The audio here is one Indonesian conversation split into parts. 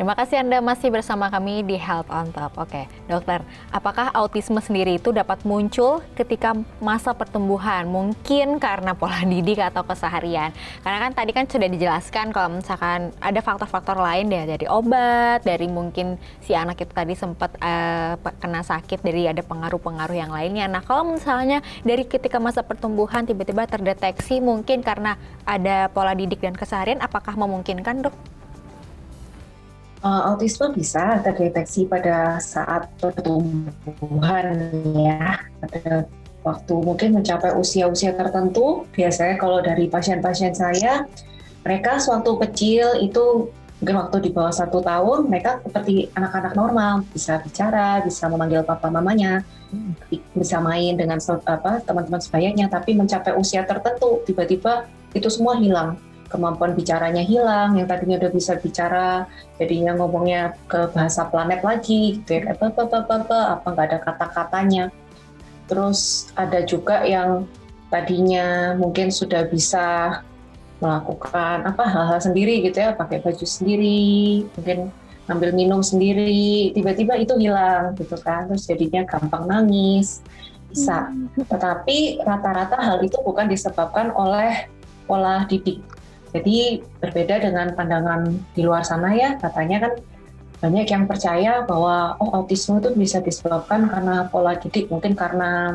Terima kasih Anda masih bersama kami di Health on Top. Oke, dokter, apakah autisme sendiri itu dapat muncul ketika masa pertumbuhan? Mungkin karena pola didik atau keseharian. Karena kan tadi kan sudah dijelaskan kalau misalkan ada faktor-faktor lain deh, dari obat, dari mungkin si anak itu tadi sempat kena sakit, dari ada pengaruh-pengaruh yang lainnya. Nah, kalau misalnya dari ketika masa pertumbuhan tiba-tiba terdeteksi mungkin karena ada pola didik dan keseharian, apakah memungkinkan, Dok? Autisme bisa terdeteksi pada saat pertumbuhan ya, pada waktu mungkin mencapai usia-usia tertentu. Biasanya kalau dari pasien-pasien saya, mereka sewaktu kecil itu mungkin waktu di bawah 1 tahun, mereka seperti anak-anak normal, bisa bicara, bisa memanggil papa mamanya, bisa main dengan teman-teman sebayanya, tapi mencapai usia tertentu, tiba-tiba itu semua hilang. Kemampuan bicaranya hilang, yang tadinya udah bisa bicara, jadinya ngomongnya ke bahasa planet lagi, gitu ya, apa nggak ada kata-katanya. Terus ada juga yang tadinya mungkin sudah bisa melakukan hal-hal sendiri gitu ya, pakai baju sendiri, mungkin ngambil minum sendiri, tiba-tiba itu hilang gitu kan, terus jadinya gampang nangis, bisa. Tetapi rata-rata hal itu bukan disebabkan oleh pola didik. Jadi berbeda dengan pandangan di luar sana ya, katanya kan banyak yang percaya bahwa autisme itu bisa disebabkan karena pola didik, mungkin karena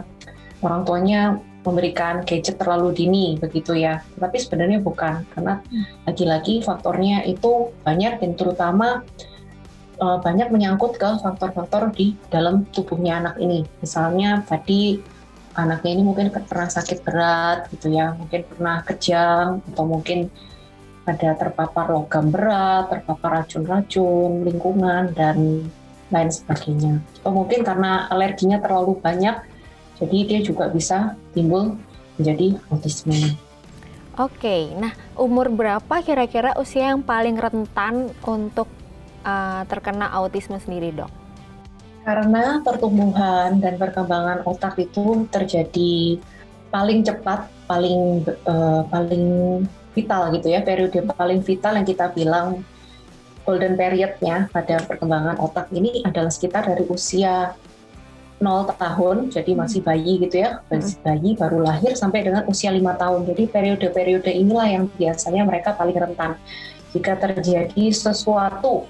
orang tuanya memberikan gadget terlalu dini begitu ya. Tapi sebenarnya bukan, karena lagi-lagi faktornya itu banyak dan terutama banyak menyangkut ke faktor-faktor di dalam tubuhnya anak ini. Misalnya tadi anaknya ini mungkin pernah sakit berat gitu ya, mungkin pernah kejang, atau mungkin ada terpapar logam berat, terpapar racun-racun, lingkungan, dan lain sebagainya. Atau mungkin karena alerginya terlalu banyak, jadi dia juga bisa timbul menjadi autisme. Oke, nah umur berapa kira-kira usia yang paling rentan untuk terkena autisme sendiri, Dok? Karena pertumbuhan dan perkembangan otak itu terjadi paling cepat, paling vital gitu ya, periode paling vital yang kita bilang golden period-nya pada perkembangan otak ini adalah sekitar dari usia 0 tahun, jadi masih bayi gitu ya, masih bayi baru lahir sampai dengan usia 5 tahun. Jadi periode-periode inilah yang biasanya mereka paling rentan. Jika terjadi sesuatu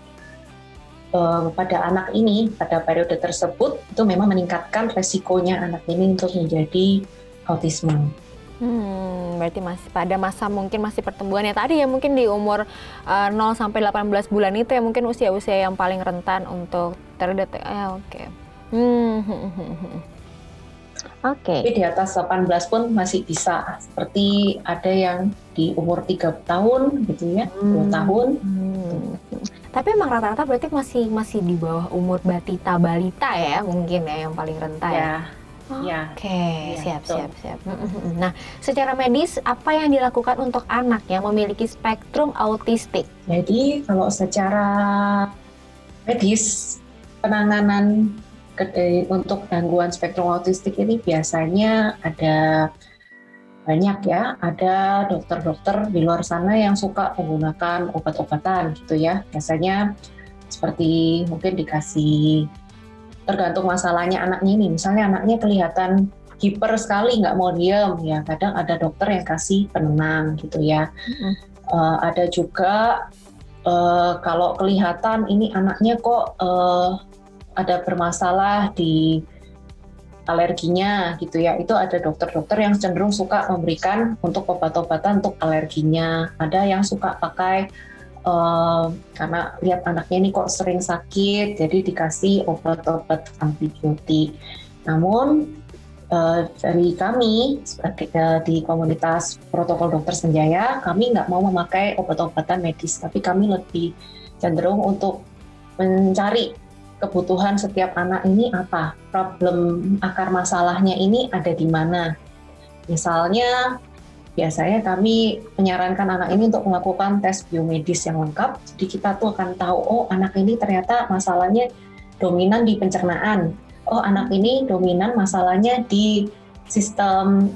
pada anak ini, pada periode tersebut, itu memang meningkatkan resikonya anak ini untuk menjadi autisme. Berarti masih pada masa mungkin masih pertumbuhan ya tadi ya, mungkin di umur 0 sampai 18 bulan itu ya mungkin usia-usia yang paling rentan untuk terdeteksi. Oke. Oke. Tapi di atas 18 pun masih bisa, seperti ada yang di umur 3 tahun gitu ya, 2 tahun. Tapi emang rata-rata berarti masih di bawah umur batita balita ya mungkin ya yang paling rentan ya. Oke, siap. Nah, secara medis apa yang dilakukan untuk anak yang memiliki spektrum autistik? Jadi kalau secara medis, penanganan untuk gangguan spektrum autistik ini biasanya ada banyak ya, ada dokter-dokter di luar sana yang suka menggunakan obat-obatan gitu ya. Biasanya seperti mungkin dikasih, tergantung masalahnya anaknya ini. Misalnya anaknya kelihatan hiper sekali, nggak mau diem, ya kadang ada dokter yang kasih penenang gitu ya. Ada juga kalau kelihatan ini anaknya kok ada bermasalah di alerginya gitu ya, itu ada dokter-dokter yang cenderung suka memberikan untuk obat-obatan untuk alerginya. Ada yang suka pakai karena lihat anaknya ini kok sering sakit, jadi dikasih obat-obat antibiotik. Namun dari kami di komunitas protokol dokter Senjaya, kami nggak mau memakai obat-obatan medis, tapi kami lebih cenderung untuk mencari kebutuhan setiap anak ini apa, problem akar masalahnya ini ada di mana. Misalnya, biasanya kami menyarankan anak ini untuk melakukan tes biomedis yang lengkap, jadi kita tuh akan tahu, oh anak ini ternyata masalahnya dominan di pencernaan, oh anak ini dominan masalahnya di sistem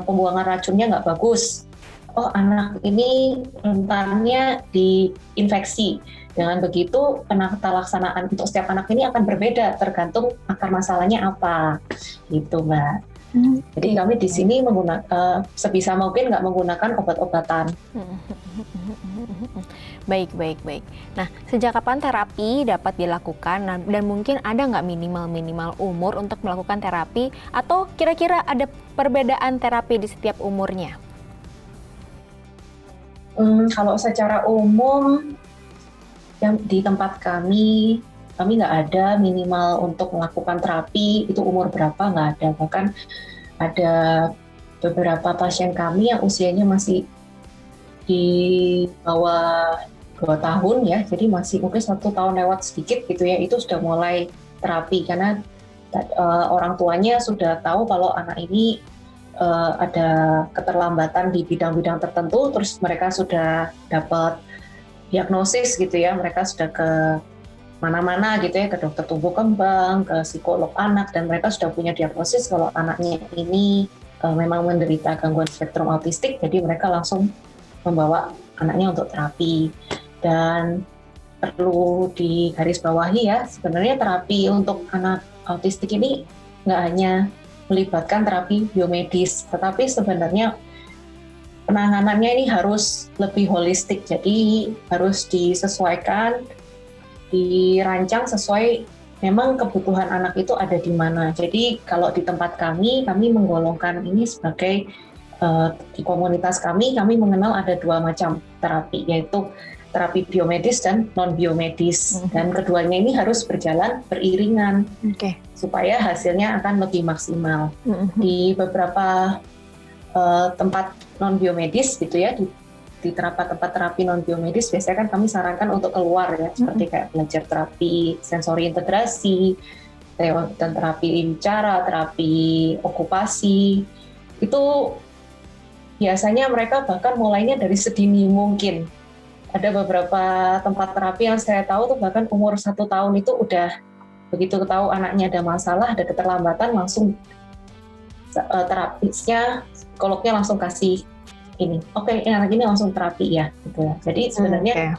pembuangan racunnya nggak bagus, oh anak ini rentannya di infeksi. Dengan begitu, penata laksanaan untuk setiap anak ini akan berbeda, tergantung akar masalahnya apa, gitu Mbak. Jadi kami di sini menggunakan sebisa mungkin nggak menggunakan obat-obatan. Baik. Nah, sejak kapan terapi dapat dilakukan dan mungkin ada nggak minimal umur untuk melakukan terapi atau kira-kira ada perbedaan terapi di setiap umurnya? Kalau secara umum yang di tempat kami nggak ada minimal untuk melakukan terapi itu umur berapa, nggak ada. Bahkan ada beberapa pasien kami yang usianya masih di bawah 2 tahun ya, jadi masih mungkin 1 tahun lewat sedikit gitu ya, itu sudah mulai terapi karena orang tuanya sudah tahu kalau anak ini ada keterlambatan di bidang-bidang tertentu, terus mereka sudah dapat diagnosis gitu ya, mereka sudah ke mana-mana gitu ya, ke dokter tumbuh kembang, ke psikolog anak, dan mereka sudah punya diagnosis kalau anaknya ini memang menderita gangguan spektrum autistik, jadi mereka langsung membawa anaknya untuk terapi. Dan perlu digarisbawahi ya, sebenarnya terapi untuk anak autistik ini nggak hanya melibatkan terapi biomedis, tetapi sebenarnya penanganannya ini harus lebih holistik, jadi harus disesuaikan, dirancang sesuai memang kebutuhan anak itu ada di mana. Jadi kalau di tempat kami menggolongkan ini sebagai di komunitas kami mengenal ada 2 macam terapi, yaitu terapi biomedis dan non-biomedis. Dan keduanya ini harus berjalan beriringan supaya hasilnya akan lebih maksimal. Di beberapa tempat non-biomedis gitu ya, di tempat terapi non-biomedis biasanya kan kami sarankan untuk keluar ya, seperti kayak belajar terapi sensori integrasi, dan terapi bicara, terapi okupasi. Itu biasanya mereka bahkan mulainya dari sedini mungkin. Ada beberapa tempat terapi yang saya tahu tuh bahkan umur 1 tahun itu udah begitu tahu anaknya ada masalah, ada keterlambatan, langsung terapisnya, psikolognya langsung kasih ini, anak ini langsung terapi ya, gitu ya. Jadi sebenarnya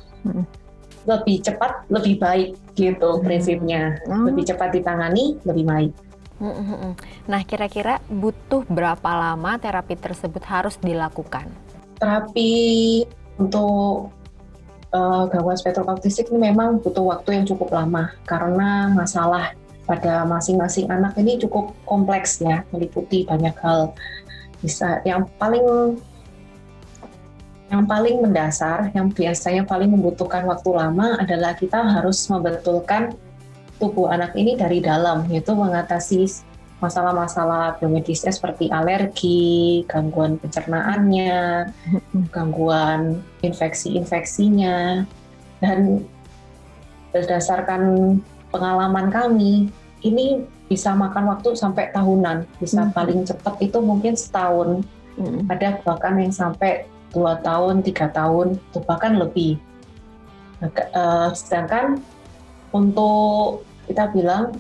lebih cepat, lebih baik gitu prinsipnya. Lebih cepat ditangani, lebih baik. Nah, kira-kira butuh berapa lama terapi tersebut harus dilakukan? Terapi untuk gangguan spektrum autistik ini memang butuh waktu yang cukup lama karena masalah pada masing-masing anak ini cukup kompleks ya, meliputi banyak hal. Bisa yang paling mendasar, yang biasanya paling membutuhkan waktu lama adalah kita harus membetulkan tubuh anak ini dari dalam, yaitu mengatasi masalah-masalah biomedisnya seperti alergi, gangguan pencernaannya, gangguan infeksinya. Dan berdasarkan pengalaman kami, ini bisa makan waktu sampai tahunan, bisa paling cepat itu mungkin setahun, ada bahkan yang sampai 2 tahun, 3 tahun, itu bahkan lebih. Sedangkan untuk kita bilang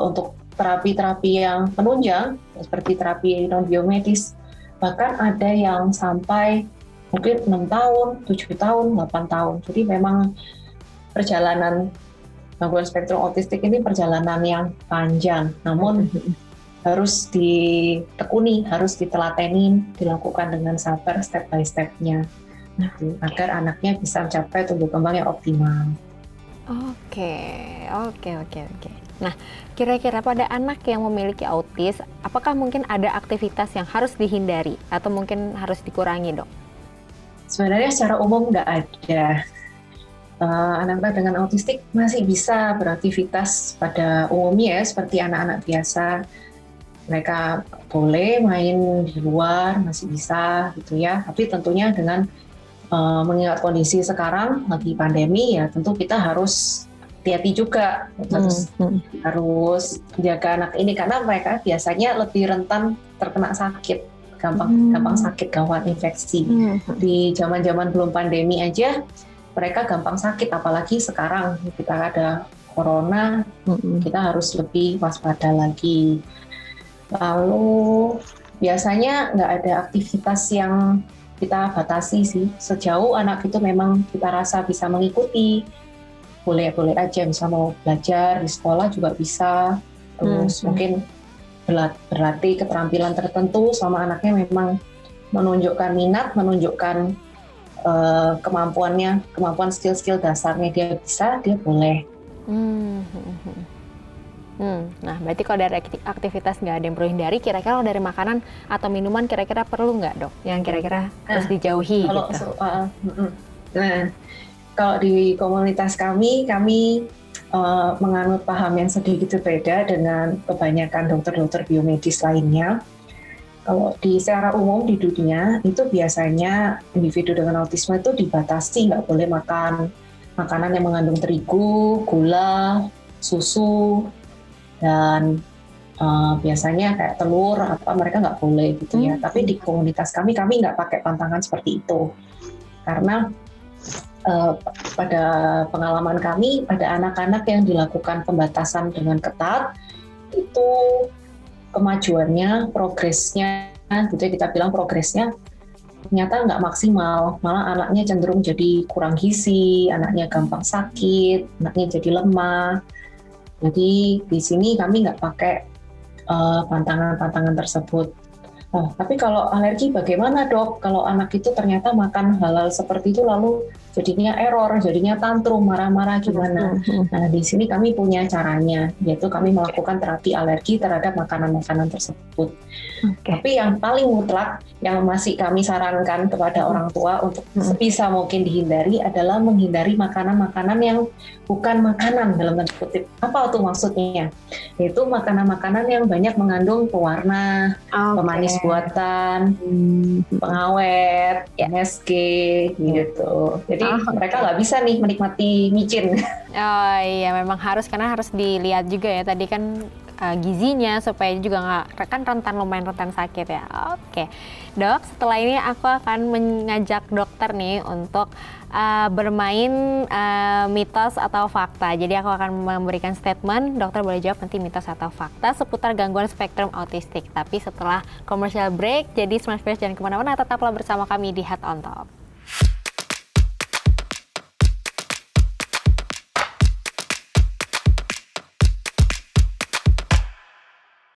untuk terapi-terapi yang penunjang seperti terapi non biomedis, bahkan ada yang sampai mungkin 6 tahun, 7 tahun, 8 tahun. Jadi memang perjalanan gangguan spektrum autistik ini perjalanan yang panjang, namun harus ditekuni, harus ditelatenin, dilakukan dengan sabar step by step-nya, agar anaknya bisa mencapai tumbuh kembang yang optimal. Oke. Nah, kira-kira pada anak yang memiliki autis, apakah mungkin ada aktivitas yang harus dihindari atau mungkin harus dikurangi, Dok? Sebenarnya secara umum nggak ada. Anak-anak dengan autistik masih bisa beraktivitas pada umumnya ya, seperti anak-anak biasa. Mereka boleh main di luar, masih bisa gitu ya. Tapi tentunya dengan mengingat kondisi sekarang lagi pandemi ya, tentu kita harus hati-hati juga, harus jaga anak ini karena mereka biasanya lebih rentan terkena sakit, gampang sakit, gawat infeksi. Di zaman-zaman belum pandemi aja mereka gampang sakit, apalagi sekarang kita ada corona, kita harus lebih waspada lagi. Lalu biasanya nggak ada aktivitas yang kita batasi sih, sejauh anak itu memang kita rasa bisa mengikuti, boleh-boleh aja, bisa mau belajar di sekolah juga bisa. Terus mungkin berlatih keterampilan tertentu sama anaknya, memang menunjukkan minat, menunjukkan kemampuan skill-skill dasarnya dia bisa, dia boleh. Nah, berarti kalau dari aktivitas nggak ada yang perlu hindari, kira-kira kalau dari makanan atau minuman kira-kira perlu nggak, Dok? Yang kira-kira harus dijauhi Kalau gitu. nah, kalau di komunitas kami menganut paham yang sedikit berbeda dengan kebanyakan dokter-dokter biomedis lainnya. Kalau di secara umum di dunia itu biasanya individu dengan autisme itu dibatasi nggak boleh makan makanan yang mengandung terigu, gula, susu, dan biasanya kayak telur mereka nggak boleh gitu ya. Tapi di komunitas kami nggak pakai pantangan seperti itu, karena pada pengalaman kami, pada anak-anak yang dilakukan pembatasan dengan ketat itu kemajuannya, progresnya, gitu ya, kita bilang progresnya ternyata nggak maksimal, malah anaknya cenderung jadi kurang gizi, anaknya gampang sakit, anaknya jadi lemah. Jadi di sini kami nggak pakai pantangan-pantangan tersebut. Tapi kalau alergi bagaimana, Dok? Kalau anak itu ternyata makan hal-hal seperti itu lalu jadinya error, jadinya tantrum, marah-marah gimana? Nah, di sini kami punya caranya, yaitu kami melakukan terapi alergi terhadap makanan-makanan tersebut. Tapi yang paling mutlak, yang masih kami sarankan kepada orang tua untuk sebisa mungkin dihindari adalah menghindari makanan-makanan yang bukan makanan dalam tanda kutip. Apa tuh maksudnya? Yaitu makanan-makanan yang banyak mengandung pewarna, pemanis buatan, pengawet, MSG gitu. Jadi mereka nggak bisa nih menikmati micin. Oh iya, memang harus, karena harus dilihat juga ya tadi kan gizinya supaya juga nggak, kan lumayan rentan sakit ya. Oke, Dok, setelah ini aku akan mengajak dokter nih untuk bermain mitos atau fakta. Jadi aku akan memberikan statement, dokter boleh jawab nanti mitos atau fakta seputar gangguan spektrum autistik. Tapi setelah commercial break, jadi Smash Fresh jangan kemana-mana, tetaplah bersama kami di Head on Top.